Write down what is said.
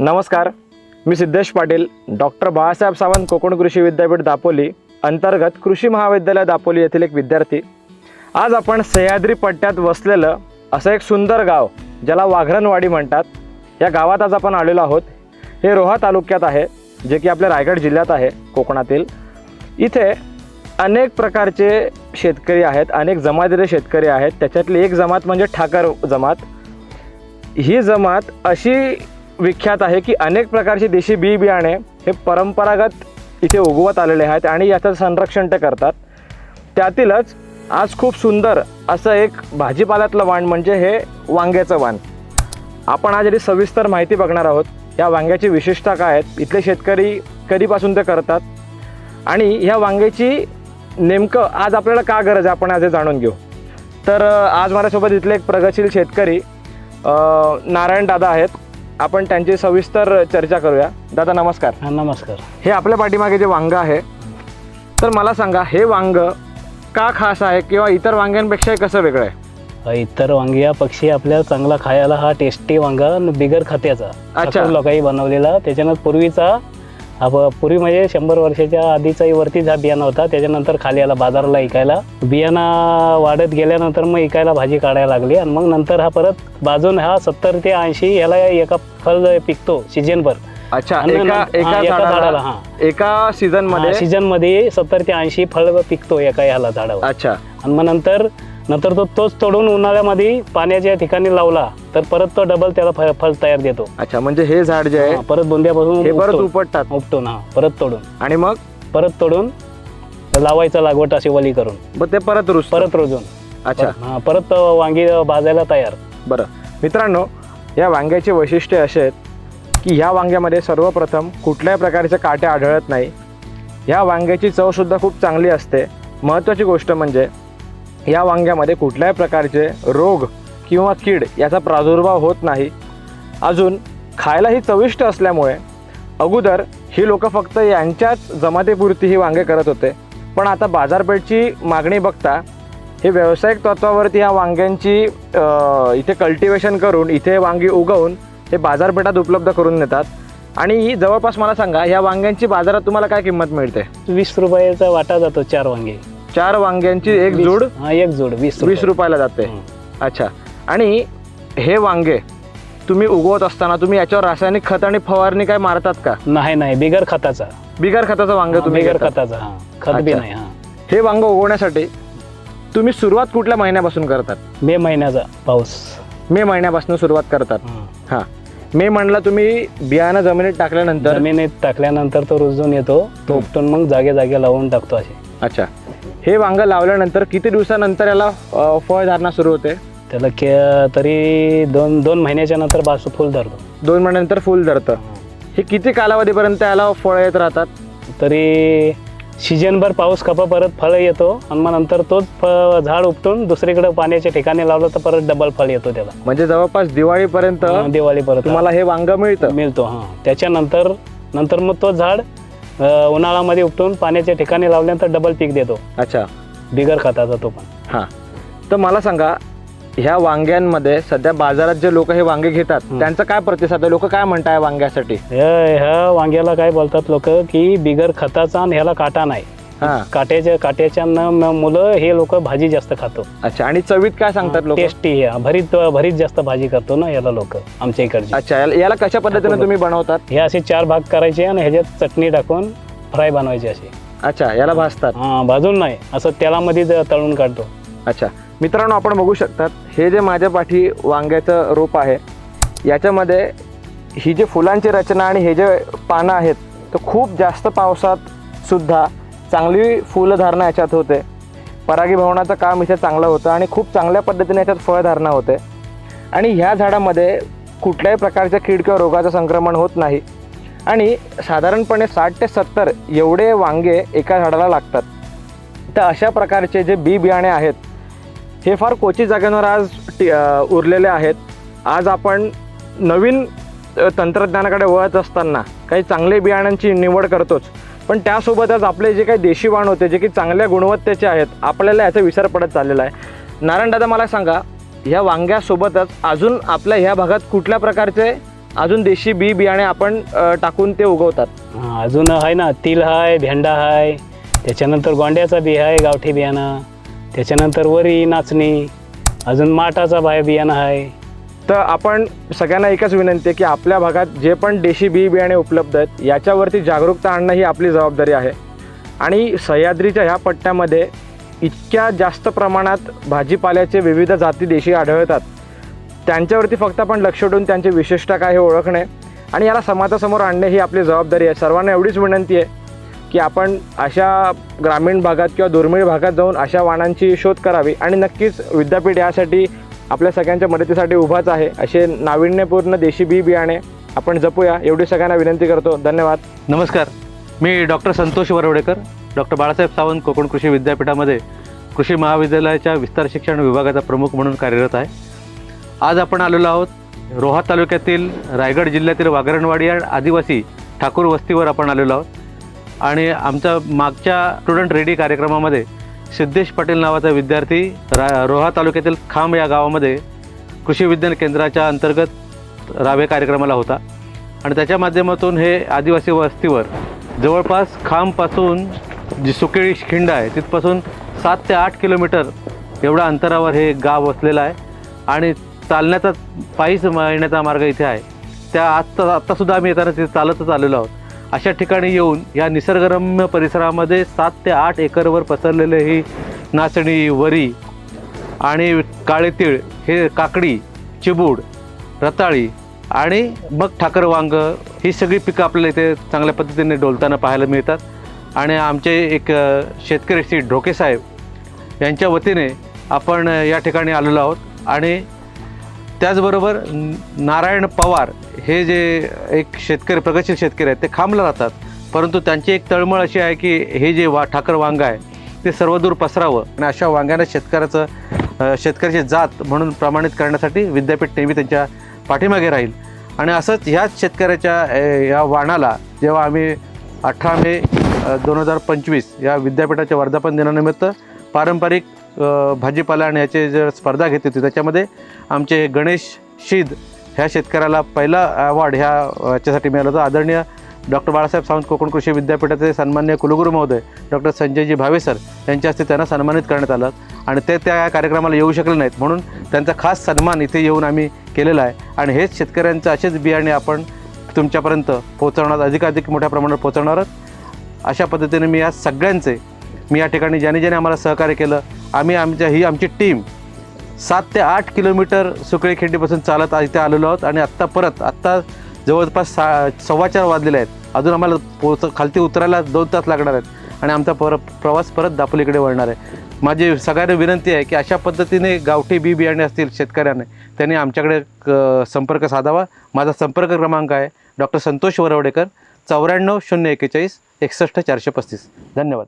नमस्कार, मी सिद्धेश पाटील, डॉक्टर बाळासाहेब सावंत कोकण कृषी विद्यापीठ दापोली अंतर्गत कृषी महाविद्यालय दापोली येथील एक विद्यार्थी। आज आपण सह्याद्री पट्ट्यात वसलेलं असं एक सुंदर गाव ज्याला वाघरणवाडी म्हणतात, या गावात आज आपण आलेलो आहोत। हे रोहा तालुक्यात आहे, जे की आपल्या रायगड जिल्ह्यात आहे, कोकणातील। इथे अनेक प्रकारचे शेतकरी आहेत, अनेक जमातीचे शेतकरी आहेत। त्याच्यातली एक जमात म्हणजे ठाकर जमात। ही जमात अशी विख्यात आहे की अनेक प्रकारचे देशी बी बियाणे हे परंपरागत इथे उगवत आलेले आहेत आणि याचं संरक्षण ते करतात। त्यातीलच आज खूप सुंदर असं एक भाजीपाल्यातलं वाण म्हणजे हे वांग्याचं वाण। आपण आज याची सविस्तर माहिती बघणार आहोत। या वांग्याची विशेषता काय आहेत, इथले शेतकरी कधीपासून ते करतात आणि ह्या वांग्याची नेमकं आज आपल्याला का गरज आहे, आपण आज हे जाणून घेऊ। तर आज माझ्यासोबत इथले एक प्रगतशील शेतकरी नारायण दादा आहेत। आपण त्यांची सविस्तर चर्चा करूया। दादा नमस्कार। नमस्कार। हे आपल्या पाठीमागे जे वांग आहे, तर मला सांगा हे वांग का खास आहे किंवा इतर वांग्यांपेक्षा कसं वेगळं आहे? इतर वांग्यापेक्षा आपल्याला चांगला खायला हा टेस्टी वांगा बिगर खत्याचा अच्छा लोकांनी बनवलेला। त्याच्यानं पूर्वी म्हणजे 100 वर्षाच्या आधीचाही वरतीच हा बियाणा होता। त्याच्यानंतर खाली आला बाजाराला इकायला। बियाणा वाढत गेल्यानंतर मग इकायला भाजी काढायला लागली आणि मग नंतर हा परत बाजून हा 70 ते 80 याला एका फळ पिकतो सीजनभर। अच्छा, एका सीझन मध्ये 70 ते 80 फळ पिकतो एका ह्याला झाडावर। अच्छा, आणि मग नंतर तोच तोडून उन्हाळ्यामध्ये पाण्याच्या ठिकाणी लावला तर परत तो डबल त्याला फळ तयार देतो। अच्छा, म्हणजे हे झाड जे आहे परत बुंद्यापासून हे परत उपटतो ना, परत तोडून आणि मग परत तोडून लावायचं लागवट अशी वली करून मग ते परत रोजून। अच्छा, परत वांगी भाजायला तयार। बरं मित्रांनो, या वांग्याचे वैशिष्ट्य असे आहेत की ह्या वांग्यामध्ये सर्वप्रथम कुठल्याही प्रकारचे काटे आढळत नाही। ह्या वांग्याची चवसुद्धा खूप चांगली असते। महत्त्वाची गोष्ट म्हणजे या वांग्यामध्ये कुठल्याही प्रकारचे रोग किंवा कीड याचा प्रादुर्भाव होत नाही। अजून खायलाही चविष्ट असल्यामुळे अगोदर ही लोक फक्त यांच्याच जमातीपुरती ही वांगे करत होते, पण आता बाजारपेठची मागणी बघता हे व्यावसायिक तत्वावरती ह्या वांग्यांची इथे कल्टिवेशन करून इथे वांगी उगवून हे बाजारपेठात उपलब्ध करून देतात। आणि जवळपास मला सांगा, ह्या वांग्यांची बाजारात तुम्हाला काय किंमत मिळते? 20 रुपयाचा वाटा जातो 4 वांगे। 4 वांग्यांची एक जोड? एक जोड 20 रुपयाला जाते। अच्छा, आणि हे वांगे तुम्ही उगवत असताना तुम्ही याच्यावर रासायनिक खत आणि फवारणी काय मारतात का? नाही, बिगर खताचा वांग तुम्ही? बिगर खताचा, खत बी नाही। हे वांग उगवण्यासाठी तुम्ही सुरुवात कुठल्या महिन्यापासून करतात? मे महिन्याचा पाऊस, मे महिन्यापासून सुरुवात करतात। हां, मे म्हणला तुम्ही बियाणं जमिनीत टाकल्यानंतर तो रुजून येतो, तो उपटून मग जागे लावून टाकतो असे। अच्छा, हे वांग लावल्यानंतर किती दिवसानंतर याला फळधारणा सुरू होते? त्याला तरी दोन महिन्याच्या नंतर फुल धरतो। 2 महिन्यानंतर फुल धरतं। हे किती कालावधीपर्यंत याला फळ येत राहतात? तरी सीजनभर पाऊस खपा परत फळ येतो आणि मग नंतर तोच झाड उपटून दुसरीकडे पाण्याच्या ठिकाणी लावलं तर परत डबल फळ येतो त्याला। म्हणजे जवळपास दिवाळीपर्यंत तुम्हाला हे वांग मिळतो। त्याच्यानंतर मग तो झाड उन्हाळ्यामध्ये उपटून पाण्याच्या ठिकाणी लावल्यानंतर डबल पीक देतो। अच्छा, बिगर खताचा तो पण। हां, तर मला सांगा, ह्या वांग्यांमध्ये सध्या बाजारात जे लोक हे वांगे घेतात त्यांचा काय प्रतिसाद आहे? लोक काय म्हणताय वांग्यासाठी? ह्या वांग्याला काय बोलतात लोक की बिगर खताचा आणि ह्याला काटा नाही, काट्याच्या मुलं हे लोक भाजी जास्त खातो। अच्छा, आणि चवीत काय सांगतात लोक? टेस्टी, भरीत जास्त भाजी करतो ना याला लोक आमच्या इकडचे। अच्छा, याला कशा पद्धतीने तुम्ही बनवतात? हे असे 4 भाग करायचे आणि ह्याच्यात चटणी टाकून फ्राय बनवायचे असे। अच्छा, याला भाजतात? भाजून नाही, असं तेलामध्ये तळून काढतो। अच्छा मित्रांनो, आपण बघू शकतात हे जे माझ्या पाठी वांग्याचं रोप आहे, याच्यामध्ये ही जी फुलांची रचना आणि हे जे पानं आहेत, तर खूप जास्त पावसात सुद्धा चांगली फुलधारणा याच्यात होते। परागीभवनाचं काम इथे चांगलं होतं आणि खूप चांगल्या पद्धतीने याच्यात फळधारणा होते। आणि ह्या झाडामध्ये कुठल्याही प्रकारच्या कीड किंवा रोगाचं संक्रमण होत नाही आणि साधारणपणे 60 ते 70 एवढे वांगे एका झाडाला लागतात। तर अशा प्रकारचे जे बी बियाणे आहेत हे फार क्वचित जागांवर आज उरलेले आहेत। आज आपण नवीन तंत्रज्ञानाकडे वळत असताना काही चांगले बियाण्यांची निवड करतोच, पण त्यासोबतच आपले जे काही देशी वाण होते जे की चांगल्या गुणवत्तेचे आहेत, आपल्याला याचा विसर पडत चाललेला आहे। नारायण दादा, मला सांगा, ह्या वांग्यासोबतच अजून आपल्या ह्या भागात कुठल्या प्रकारचे अजून देशी बी बियाणे आपण टाकून ते उगवतात. अजून आहे ना, तिल आहे, भेंडा आहे, त्याच्यानंतर गोंड्याचा बी आहे, गावठी बियाणं, त्याच्यानंतर वरी, नाचणी, अजून माठाचा बियाणं आहे. तर आपण सगळ्यांना एकच विनंती आहे की आपल्या भागात जे पण देशी बी बियाणे उपलब्ध आहेत याच्यावरती जागरूकता आणणं ही आपली जबाबदारी आहे. आणि सह्याद्रीच्या ह्या पट्ट्यामध्ये इतक्या जास्त प्रमाणात भाजीपाल्याचे विविध जाती देशी आढळतात, त्यांच्यावरती फक्त आपण लक्ष ठेवून त्यांची विशेषता काय हे ओळखणे आणि याला समाजासमोर आणणे ही आपली जबाबदारी आहे. सर्वांना एवढीच विनंती आहे की आपण अशा ग्रामीण भागात किंवा दुर्मिळ भागात जाऊन अशा वाणांची शोध करावी आणि नक्कीच विद्यापीठ यासाठी आपल्या सगळ्यांच्या मदतीसाठी उभाच आहे. असे नाविन्यपूर्ण देशी बी बियाणे आपण जपूया एवढी सगळ्यांना विनंती करतो. धन्यवाद. नमस्कार, मी डॉक्टर संतोष वरवडेकर, डॉक्टर बाळासाहेब सावंत कोकण कृषी विद्यापीठामध्ये कृषी महाविद्यालयाच्या विस्तार शिक्षण विभागाचा प्रमुख म्हणून कार्यरत आहे. आज आपण आलेलो आहोत रोहा तालुक्यातील रायगड जिल्ह्यातील वागरणवाडी या आदिवासी ठाकूर वस्तीवर आपण आलेलो आहोत. आणि आमच्या मागच्या स्टुडंट रेडी कार्यक्रमामध्ये सिद्धेश पाटील नावाचा विद्यार्थी रोहा तालुक्यातील खांब या गावामध्ये कृषी विज्ञान केंद्राच्या अंतर्गत रावे कार्यक्रमाला होता. आणि त्याच्या माध्यमातून हे आदिवासी वस्तीवर जवळपास खांबपासून जी सुकेळी खिंड आहे तिथपासून 7 ते 8 किलोमीटर एवढ्या अंतरावर हे गाव वसलेलं आहे. आणि चालण्याचा पायीच येण्याचा मार्ग इथे आहे. त्या आत्तासुद्धा आम्ही येताना तिथे चालतच आलेलो आहोत. अशा ठिकाणी येऊन या निसर्गरम्य परिसरामध्ये 7 ते 8 एकरवर पसरलेले ही नाचणी, वरी आणि काळे तीळ, हे काकडी, चिबूड, रताळी आणि मग ठाकर वांग ही सगळी पिकं आपल्याला इथे चांगल्या पद्धतीने डोलताना पाहायला मिळतात. आणि आमचे एक शेतकरी श्री ढोके साहेब यांच्या वतीने आपण या ठिकाणी आलेलो आहोत. आणि त्याचबरोबर नारायण पवार हे जे एक शेतकरी, प्रगतशील शेतकरी आहेत, ते खांबला राहतात, परंतु त्यांची एक तळमळ अशी आहे की हे जे ठाकर वांग आहे ते सर्वदूर पसरावं आणि अशा वांग्यानं शेतकऱ्याची जात म्हणून प्रमाणित करण्यासाठी विद्यापीठ नेहमी त्यांच्या पाठीमागे राहील. आणि असंच ह्याच शेतकऱ्याच्या या वाणाला जेव्हा आम्ही 18 मे 2025 या विद्यापीठाच्या वर्धापन दिनानिमित्त पारंपरिक भाजीपाला आणि ह्याचे जर स्पर्धा घेतली होती, त्याच्यामध्ये आमचे गणेश शीद ह्या शेतकऱ्याला पहिला अवॉर्ड ह्याच्यासाठी मिळाला होता. आदरणीय डॉक्टर बाळासाहेब सावंत कोकण कृषी विद्यापीठाचे सन्माननीय कुलगुरू महोदय डॉक्टर संजयजी भावेसर यांच्या हस्ते त्यांना सन्मानित करण्यात आलं. आणि ते त्या कार्यक्रमाला येऊ शकले नाहीत, म्हणून त्यांचा खास सन्मान इथे येऊन आम्ही केलेला आहे. आणि हेच शेतकऱ्यांचं असेच बियाणे आपण तुमच्यापर्यंत पोहोचवणार, अधिकाधिक मोठ्या प्रमाणात पोहोचवणार आहोत. अशा पद्धतीने मी या ठिकाणी ज्याने आम्हाला सहकार्य केलं, ही आमची टीम 7 ते 8 किलोमीटर सुकळी खिंडीपासून चालत इथे आलेलो आहोत. आणि आत्ता जवळपास 4:15 वाजलेले आहेत. अजून आम्हाला खालती उतरायला 2 तास लागणार आहेत आणि आमचा प्रवास परत दापोलीकडे वळणार आहे. माझी सगळ्यांना विनंती आहे की अशा पद्धतीने गावठी बी बियाणे असतील शेतकऱ्याने, त्यांनी आमच्याकडे संपर्क साधावा. माझा संपर्क क्रमांक आहे डॉक्टर संतोष वरवडेकर, 94 041 61 435. धन्यवाद.